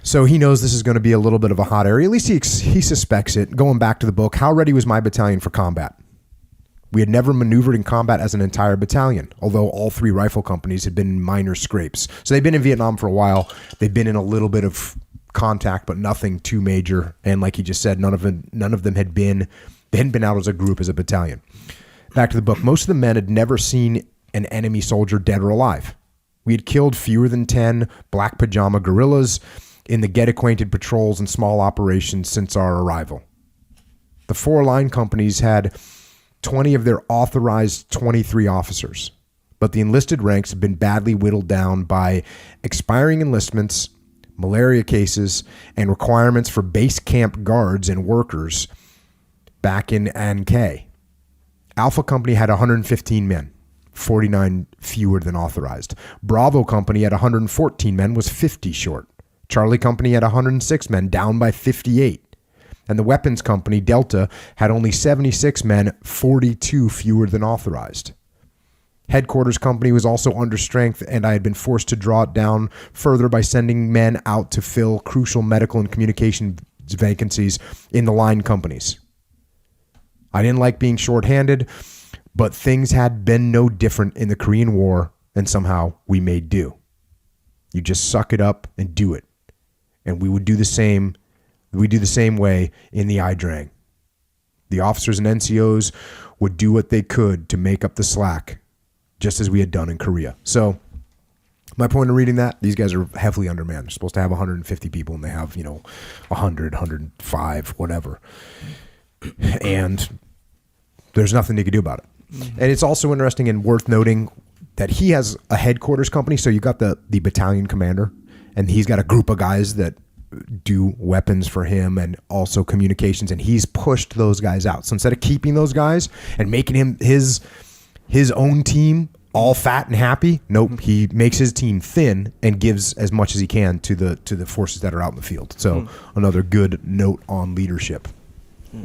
So he knows this is going to be a little bit of a hot area. At least he suspects it. Going back to the book, how ready was my battalion for combat? We had never maneuvered in combat as an entire battalion, although all 3 rifle companies had been in minor scrapes. So they've been in Vietnam for a while. They've been in a little bit of contact, but nothing too major. And like he just said, none of them hadn't been out as a group, as a battalion. Back to the book. Most of the men had never seen an enemy soldier dead or alive. We had killed fewer than 10 black pajama guerrillas in the get-acquainted patrols and small operations since our arrival. The 4 line companies had 20 of their authorized 23 officers, but the enlisted ranks had been badly whittled down by expiring enlistments, malaria cases, and requirements for base camp guards and workers back in An-Khe. Alpha Company had 115 men, 49 fewer than authorized. Bravo Company had 114 men, was 50 short. Charlie Company had 106 men, down by 58. And the Weapons Company, Delta, had only 76 men, 42 fewer than authorized. Headquarters Company was also under strength, and I had been forced to draw it down further by sending men out to fill crucial medical and communication vacancies in the line companies. I didn't like being shorthanded, but things had been no different in the Korean War, and somehow we made do. You just suck it up and do it. And we would do the same. We do the same way in the IDRANG. The officers and NCOs would do what they could to make up the slack, just as we had done in Korea. So my point of reading that, these guys are heavily undermanned. They're supposed to have 150 people, and they have, 100, 105, whatever. And there's nothing they could do about it. Mm-hmm. And it's also interesting and worth noting that he has a headquarters company. So you got the battalion commander, and he's got a group of guys that do weapons for him and also communications, and he's pushed those guys out. So instead of keeping those guys and making him his own team all fat and happy, nope, he makes his team thin and gives as much as he can to the forces that are out in the field. So another good note on leadership. Yeah.